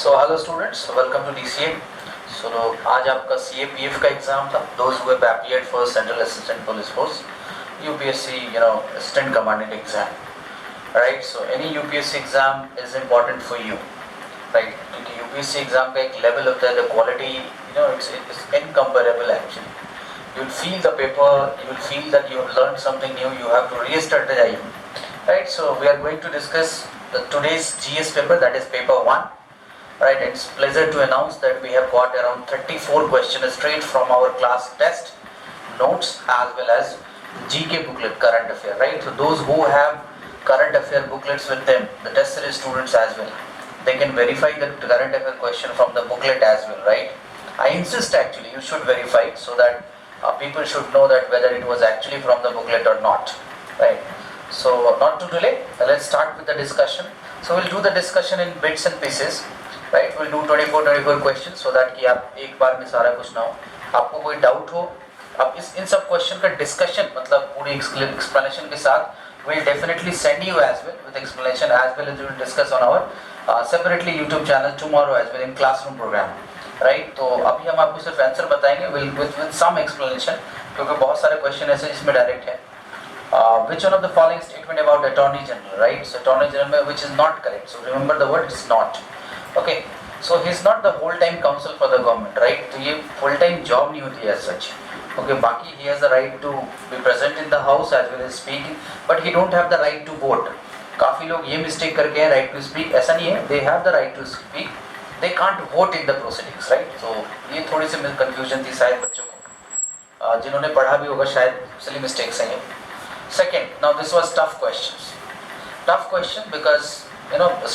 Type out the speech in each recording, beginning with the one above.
So hello students, welcome to DCA. So आज आपका CAPF का एग्जाम था. Those who have appeared for Central Assistant Police Force, UPSC, Assistant Commandant exam. Right. So any UPSC exam is important for you. Right. क्योंकि UPSC exam का एक level होता है, the quality, it's incomparable actually. You will feel the paper, you will feel that you have learned something new. You have to re-strategize. Right. So we are going to discuss today's GS paper, that is paper 1. Right, it's a pleasure to announce that we have got around 34 questions straight from our class test notes as well as GK booklet, current affair. Right, so those who have current affair booklets with them, the test series students as well, they can verify the current affair question from the booklet as well. Right, I insist actually you should verify it so that people should know that whether it was actually from the booklet or not. Right, so not to delay, let's start with the discussion. So we'll do the discussion in bits and pieces. Right, will do 24 question so that कि आप एक बार में सारा कुछ ना हो. आपको कोई डाउट हो, आप इन सब क्वेश्चन का डिस्कशन मतलब पूरी एक्सप्लेनेशन के साथ will definitely send you as well with explanation as well as will discuss on our separately YouTube channel tomorrow as well in classroom programme. Right, तो अभी हम आपको सिर्फ आंसर बताएंगे विद सम एक्सप्लेनेशन, क्योंकि बहुत सारे क्वेश्चन ऐसे जिसमें डायरेक्ट है. Which one of the following statement about Attorney General, right? So Attorney General which is not correct. So remember the word is not. Okay. So he is not the whole-time counsel for the government, right? तो ये full-time job नहीं होती है as such. Okay. बाकी he has the right to be present in the house as well as speaking, but he don't have the right to vote. काफी लोग ये mistake करके हैं right to speak. ऐसा नहीं है. They have the right to speak. They can't vote in the proceedings, right? So ये थोड़ी सी confusion थी शायद बच्चों को, जिन्होंने पढ़ा भी होगा शायद silly mistakes हैं ये. Second, now this was tough questions. Tough question because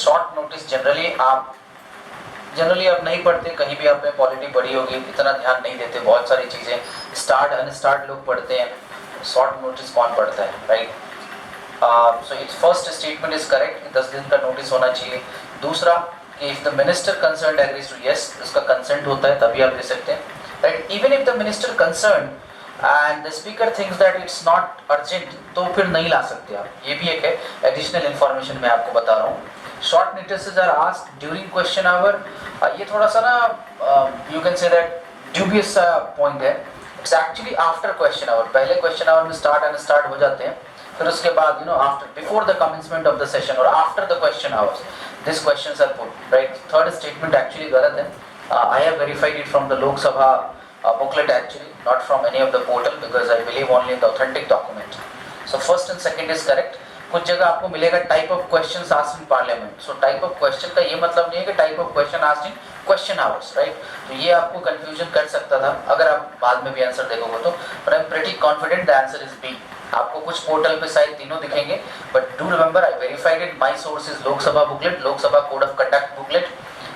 short notice generally आप नहीं पढ़ते, कहीं भी आपने पॉलिटी पढ़ी होगी, इतना ध्यान नहीं देते. बहुत सारी चीज़ें स्टार्ट अनस्टार्ट लोग पढ़ते हैं, शॉर्ट नोटिस कौन पढ़ता है, right? So it's first statement is correct, 10 दिन का नोटिस होना चाहिए. दूसरा कि if the minister concern agrees to yes, उसका कंसेंट होता है तभी आप दे सकते हैं, right? Even if the minister concern and the speaker thinks that it's not urgent, तो फिर नहीं ला सकते आप. ये भी एक है एडिशनल इन्फॉर्मेशन मैं आपको बता रहा हूँ. Short notices are asked during question hour. ये थोड़ा सा ना you can say that dubious सा पॉइंट है. It's actually after question hour. पहले क्वेश्चन आवर में स्टार्ट हो जाते हैं, फिर उसके बाद after before the commencement of the session और after the question hours this questions are put, right? Third statement actually गलत है. I have verified it from the Lok Sabha booklet actually, not from any of the portal because I believe only in the authentic document. So first and second is correct. कुछ जगह आपको मिलेगा type of questions asked in parliament. So type of question का ये मतलब नहीं है कि type of question asked in question hours, right? तो ये आपको कंफ्यूजन कर सकता था अगर आप बाद में भी आंसर देखोगे तो. But I am pretty confident the answer is B. आपको कुछ पोर्टल पे शायद तीनों दिखेंगे, but do remember I verified it. My source is Lok Sabha booklet, Lok Sabha code of conduct booklet,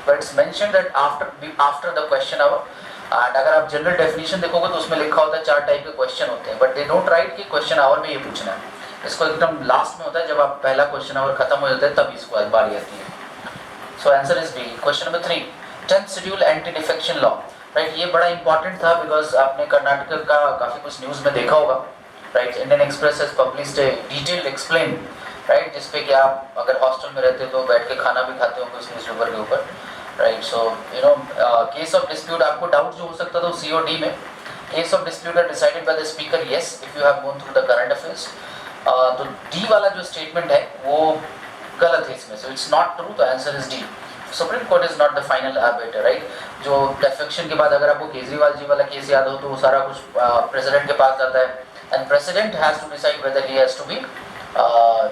but it's mentioned that after the question hour. And अगर आप general definition देखोगे तो उसमें लिखा होता है 4 टाइप के क्वेश्चन होते हैं, बट दे डोंट राइट कि क्वेश्चन आवर में ये पूछना है. इसको एकदम लास्ट में होता है, जब आप पहला क्वेश्चन आवर खत्म हो जाता है तब इसको बारी आती है. So answer is B. Question number 3, 10th schedule anti defection law, right? ये बड़ा इंपॉर्टेंट था बिकॉज आपने कर्नाटक का काफी कुछ न्यूज में देखा होगा, right? Indian express has published A detailed explain, right? जिसपे कि आप अगर हॉस्टल में रहते हो तो बैठ के खाना भी खाते होंगे उस न्यूज़पेपर के ऊपर, right? So case of dispute, आपको डाउट जो हो सकता था COD में, case of dispute are decided by the speaker yes if you have gone through the current affairs. तो डी वाला जो स्टेटमेंट है वो गलत है इसमें. सो इट्स नॉट ट्रू, तो answer is D. Supreme court is not the final arbiter, right? जो डिफेक्शन के बाद अगर आपको केजरीवाल जी वाला केस याद हो तो वो सारा कुछ प्रेसिडेंट के पास जाता है and president has to decide whether he has to be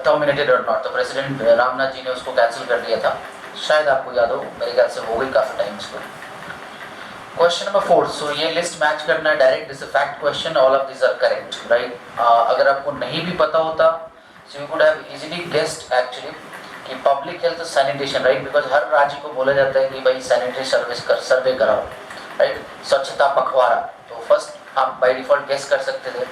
terminated और नॉट. तो प्रेसिडेंट रामनाथ जी ने उसको कैंसिल कर दिया था, शायद आपको याद हो, मेरे ख्याल से हो गई काफ़ी टाइम इसको. क्वेश्चन नंबर 4, सो ये लिस्ट मैच करना है direct, this fact question, all of this are correct, right? अगर आपको नहीं भी पता होता so you could have easily guessed actually कि public health sanitation, right? Because हर राज्य को बोला जाता है कि भाई सैनिटरी सर्विस कर सर्वे कराओ, राइट? स्वच्छता पखवाड़ा, तो फर्स्ट आप बाय डिफॉल्ट गेस कर सकते थे.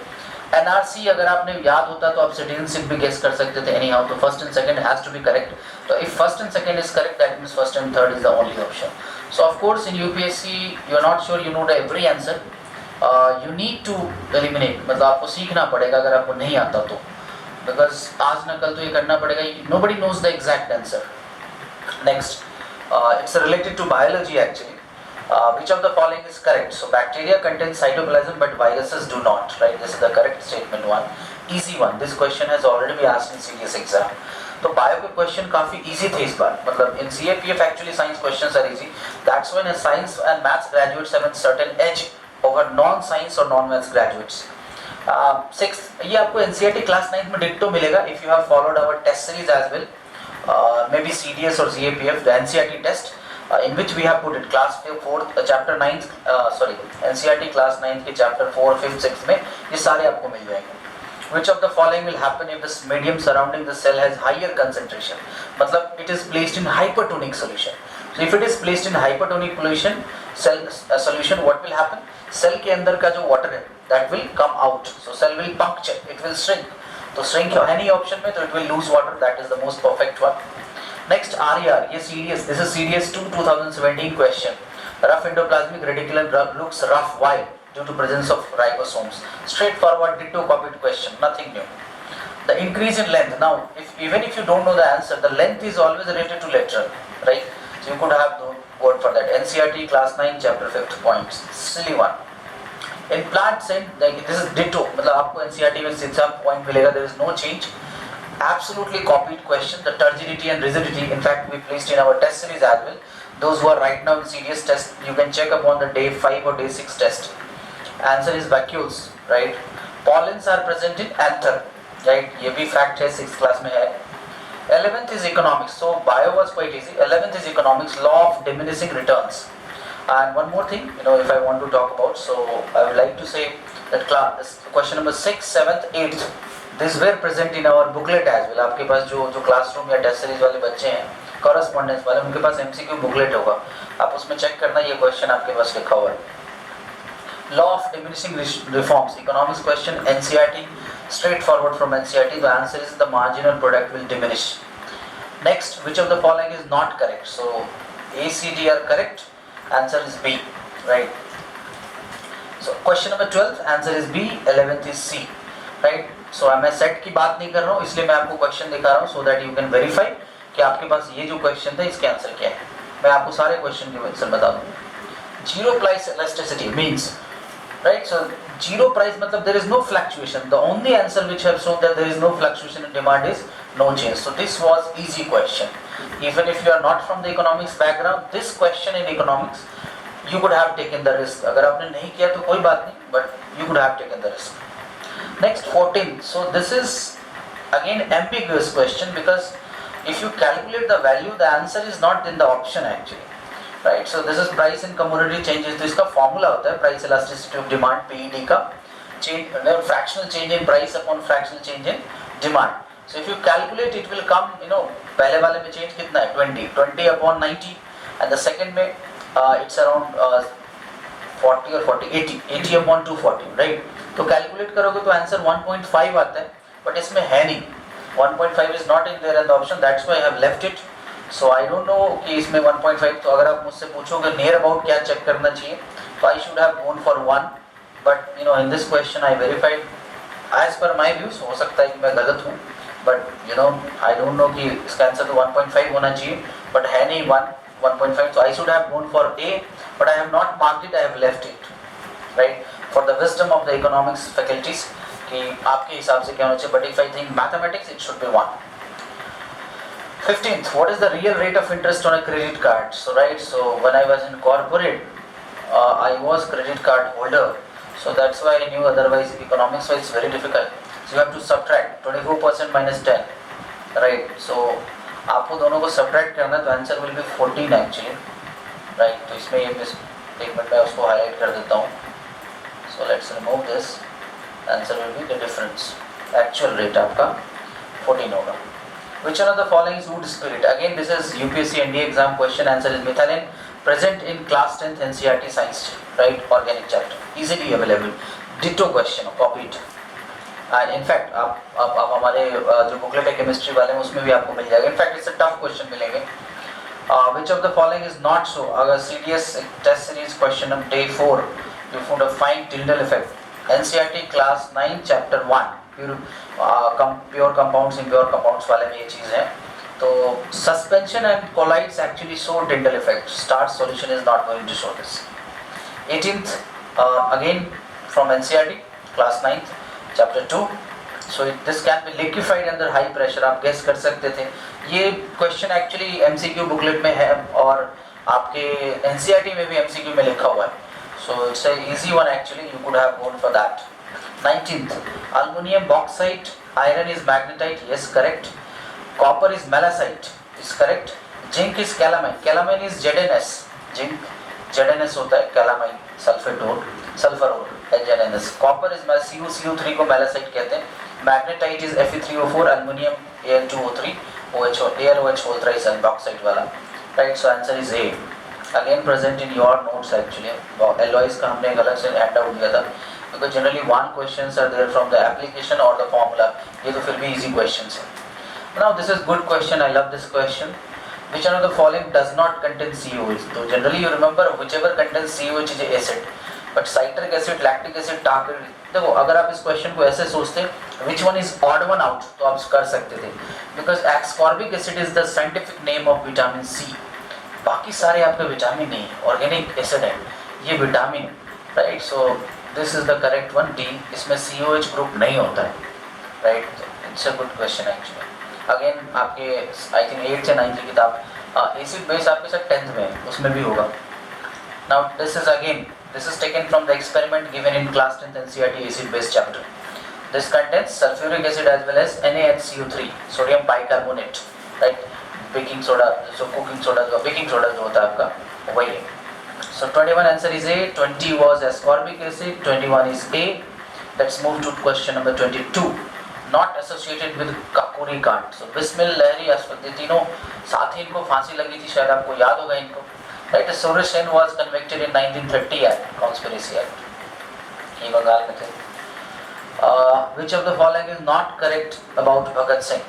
NRC अगर आपने याद होता तो आप सिटीजनशिप भी गेस कर सकते थे एनी हाउ. तो first and second has to be correct. तो if first and second is correct that means first and third is the only option. So of course in UPSC you are not sure you know the every answer, you need to eliminate, मतलब आपको सीखना पड़ेगा अगर आपको नहीं आता तो, because आज न कल तो ये करना पड़ेगा. Nobody knows the exact answer. Next It's related to biology actually. Which of the following is correct? So bacteria contain cytoplasm but viruses do not, right? This is the correct statement one. Easy one. This question has already been asked in serious exam. तो bio के question काफी easy थे इस बार, मतलब in CAPF actually science questions are easy. That's when science and maths graduates have a certain edge over non science or non maths graduates. Sixth, ये आपको NCERT class 9 में डिक्टो मिलेगा if you have followed our test series as well, maybe CDS or CAPF, the NCERT test, in which we have put it class 4th chapter 9th, NCERT class 9th के chapter 4 5th 6th में ये सारे आपको मिल जाएंगे. Which of the following will happen if this medium surrounding the cell has higher concentration? मतलब it is placed in hypertonic solution. So if it is placed in hypertonic solution, solution, what will happen? Cell के अंदर का जो water है, that will come out. So cell will puncture, it will shrink. तो shrink any option में, तो it will lose water. That is the most perfect one. Next RER, ये CDS. This is CDS 2 2017 question. Rough endoplasmic reticulum looks rough. Why? Due to presence of ribosomes. Straightforward ditto copied question, nothing new. The increase in length. Now, even if you don't know the answer, the length is always related to lateral, right? So you could have gone for that. NCERT class 9 chapter 5th points. Silly one. In plant cell, this is ditto. मतलब आपको NCERT में 6 point मिलेगा. There is no change. Absolutely copied question. The turgidity and rigidity, in fact, we placed in our test series as well. Those who are right now in serious test, you can check upon the day 5 or day 6 test. Answer is vacuoles, right? Pollens are present in anther, right? ये भी fact है, 6th class में है. 11th is economics. So bio was quite easy. 11th is economics, law of diminishing returns. And one more thing, if I want to talk about, so I would like to say that question number 6, 7th, 8th, this were present in our booklet as well. आपके पास जो classroom या test series वाले बच्चे हैं, correspondence वाले, उनके पास MCQ booklet होगा. आप उसमें check करना, ये question आपके पास लिखा हुआ है. Law of diminishing reforms, economics question, NCERT, straightforward from NCERT. The answer is the marginal product will diminish. Next, which of the following is not correct? So A, C, D are correct. Answer is B, right? So question number 12, answer is B. 11th is C, right? So मैं set की बात नहीं कर रहा हूँ, इसलिए मैं आपको क्वेश्चन दिखा रहा हूँ so that you can verify कि आपके पास ये जो क्वेश्चन था इसके आंसर क्या है. मैं आपको सारे क्वेश्चन के आंसर बता दूँ. Zero price elasticity means, right? So zero price matlab there is no fluctuation. The only answer which have shown that there is no fluctuation in demand is no change. So this was easy question. Even if you are not from the economics background, this question in economics you could have taken the risk. अगर आपने नहीं किया तो कोई बात नहीं, but you could have taken the risk. Next 14. So this is again ambiguous question because if you calculate the value, the answer is not in the option actually. Right, so this is price and commodity changes. तो इसका formula होता है price elasticity of demand PED का, change fractional change in price upon fractional change in demand. So if you calculate, it will come, पहले वाले में change कितना है 20 upon 90, and the second में it's around 40 or 80 upon 240, right? तो calculate करोगे तो answer 1.5 आता है, but इसमें है नहीं. 1.5 is not in there in the option. That's why I have left it. So I don't know कि इसमें 1.5, तो अगर आप मुझसे पूछोगे near about क्या चेक करना चाहिए, तो I should have gone for 1, but in this question I verified as per my views. हो सकता है कि मैं गलत हूँ, but I don't know कि इसका आंसर तो 1.5 होना चाहिए, but है नहीं 1.5, so I should have gone for A, but I have not marked it, I have left it, right? For the wisdom of the economics faculties कि आपके हिसाब से क्या होना चाहिए, but if I think mathematics, it should be 1. 15th, what is the real rate of interest on a credit card? So right, so when I was in corporate, I was credit card holder, so that's why I knew. Otherwise, economics wise, it's very difficult. So you have to subtract 24% minus 10, right? So आपको दोनों को subtract करना, तो answer will be 14 actually, right? तो इसमें ये एक minute में उसको highlight कर देता हूँ. So let's remove this. Answer will be the difference. Actual rate आपका 14 होगा. Which one of the following is wood spirit? Again, this is UPSC NDA exam question. Answer is methylene, present in class 10th NCERT science, right? Organic chapter, easily available. Ditto question, copied. In fact, आप हमारे जो booklet है chemistry वाले हैं उसमें भी आपको मिल जाएगा. In fact, it's a tough question मिलेंगे. Which of the following is not so? अगर CDS test series question of day 4, you found a fine Tyndall effect. NCERT class 9 chapter 1. Pure compounds, impure compounds वाले में ये चीज़ है. तो suspension and colloids actually show Tyndall effect. Starch solution is not going to show this. 18th, again from NCERT, class 9th, chapter 2. So this can be liquefied under high pressure. आप guess कर सकते थे. ये question actually MCQ booklet में है और आपके NCERT में भी MCQ में लिखा हुआ है. So it's a easy one actually. You could have gone for that. 19th, aluminum bauxite, iron is magnetite. Yes, correct. Copper is malachite. Is correct. Zinc is calamine. Calamine is ZnS. Zinc ZnS होता है. Calamine sulphate ore, sulphur ore, ZnS. Copper is CO3 को malachite कहते हैं. Magnetite is Fe3O4, aluminium Al2O3, AlOH whole thrice and bauxite वाला. Right, so answer is A. Again present in your notes actually. Alloys का हमने एक अलग से hand out दिया था. Because generally one questions are there from the application or the formula. ये तो फिर भी easy questions हैं. Now this is good question. I love this question. Which one of the following does not contain COH? So generally you remember whichever contains COH is acid. But citric acid, lactic acid, tartar. देखो अगर आप इस question को ऐसे सोचते, which one is odd one out, तो आप कर सकते थे. Because ascorbic acid is the scientific name of vitamin C. बाकी सारे आपके विटामिन नहीं, organic acid है. ये vitamin, right? So this is the correct one. D. इसमें COH group नहीं होता है, right? It's a good question actually. Again आपके आई थिंक 8th या 9th की किताब एसिड बेस आपके साथ 10th में है, उसमें भी होगा. Now this is taken from the experiment given in class 10th NCERT acid base chapter. This contains sulphuric acid as well as NaHCO3 sodium bicarbonate, right. Baking soda, जो cooking soda, जो baking soda जो होता है आपका वही है. So 21 answer is A, 20 was ascorbic acid, 21 is A. Let's move to question number 22. Not associated with kakuri कांड. So Bismil, लहरी, ये तीनों साथ ही इनको फांसी लगी थी, शायद आपको याद होगा इनको, right. Suraj Sen was convicted in 1930 Act, Conspiracy Act. ये बंगाल में थे. Which of the following is not correct about Bhagat Singh?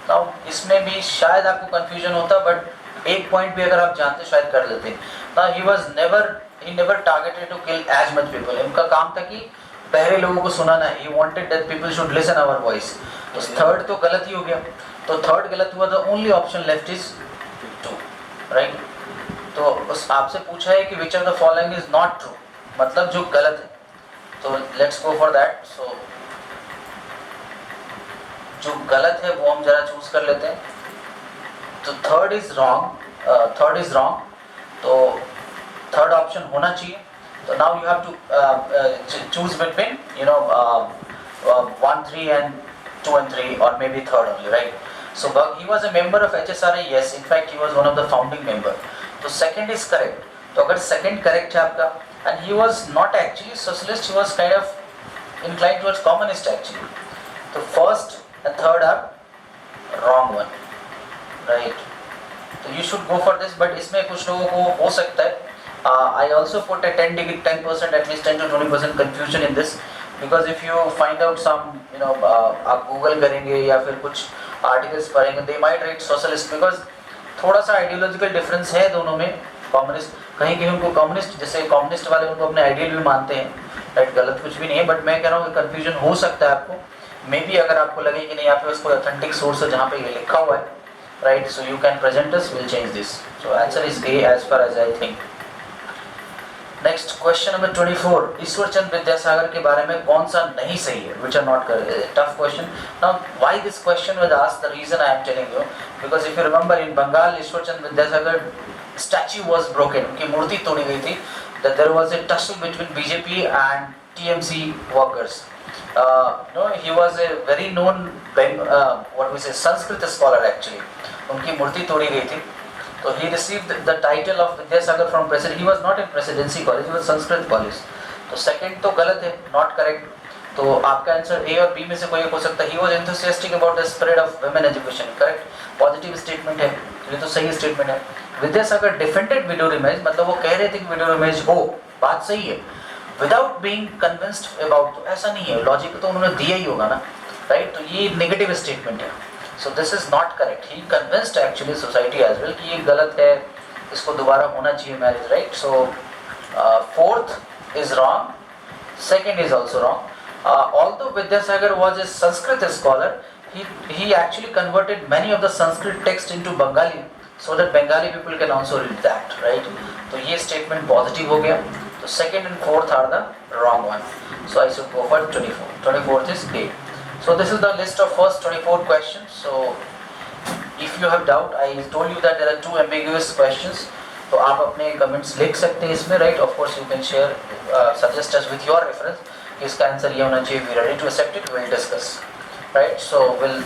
Now इसमें भी शायद आपको confusion होता, but एक point भी अगर आप जानते शायद कर लेते. Now he never targeted to kill as much people. इनका काम था कि पहले लोगों को सुनाना है. He wanted that people should listen our voice. तो थर्ड तो गलत ही हो गया. तो थर्ड गलत हुआ. The only option left is 2, right? तो उस आपसे पूछा है कि which of the following is not true, मतलब जो गलत है. तो let's go for that. So जो गलत है वो हम जरा चूज कर लेते हैं. तो थर्ड इज रॉन्ग. तो थर्ड ऑप्शन होना चाहिए. So now you have to choose between 1, 3 and 2 and 3, or maybe third only, right? So he was a member of HSRA. Yes, in fact he was one of the founding member. So second is correct. तो अगर second correct है आपका, and he was not actually socialist, he was kind of inclined towards communist actually. तो first and third are wrong one, right? तो you should go for this, but इसमें कुछ लोगों को हो सकता है. I also put a 10%, at least 10 to 20% confusion in this, because if you find out some, आप गूगल करेंगे या फिर कुछ आर्टिकल्स पढ़ेंगे, they might write socialist, because थोड़ा सा आइडियोलॉजिकल डिफरेंस है दोनों में. कम्युनिस्ट कहीं उनको कम्युनिस्ट, जैसे कम्युनिस्ट वाले उनको अपने आइडियल भी मानते हैं, राइट. गलत कुछ भी नहीं है, बट मैं कह रहा हूँ कि कन्फ्यूजन हो सकता है आपको. मे बी अगर आपको लगे कि नहीं यहाँ पे उसको ऑथेंटिक सोर्स है जहाँ पे ये लिखा हुआ है, right, so you can present us, will change this. So answer is A as far as I think. Next question number 24. Ishwarchand Vidyasagar के बारे में कौन सा नहीं सही है? Which are not correct. Tough question. Now why this question was asked, the reason I am telling you, because if you remember in Bengal Ishwarchand Vidyasagar statue was broken, उनकी मूर्ति तोड़ी गई थी. That there was a tussle between BJP and TMC workers. he was a very known what we say Sanskrit scholar actually. उनकी मूर्ति तोड़ी गई थी. So he received the title of Vidyasagar from president. He was not in presidency college, he was Sanskrit college. तो second तो गलत है, not correct. तो आपका आंसर A और B में से कोई एक हो सकता है. He was enthusiastic about the spread of women education. Correct. Positive statement है, ये तो सही statement है. विद्यासागर defended widow marriage, मतलब वो कह रहे थे कि widow marriage हो, बात सही है. Without being convinced about, तो ऐसा नहीं है. Logic तो उन्होंने दिया ही होगा ना, right? तो ये negative statement है. So this is not correct. He convinced actually society as well कि ये गलत है, इसको दोबारा होना चाहिए marriage, right? So fourth is wrong, second is also wrong. Although Vidyasagar was a Sanskrit scholar he actually converted many of the Sanskrit text into Bengali so that Bengali people can also read that, right? So ये statement positive हो गया. So second and fourth are the wrong one. So I should go for 24. 24th is A. So this is the list of first 24 questions. So if you have doubt, I told you that there are two ambiguous questions. तो आप अपने comments लिख सकते हैं इसमें, right? Of course you can share, suggest us with your reference. इसका answer ये होना चाहिए. We are ready to accept it. We will discuss, right? So we'll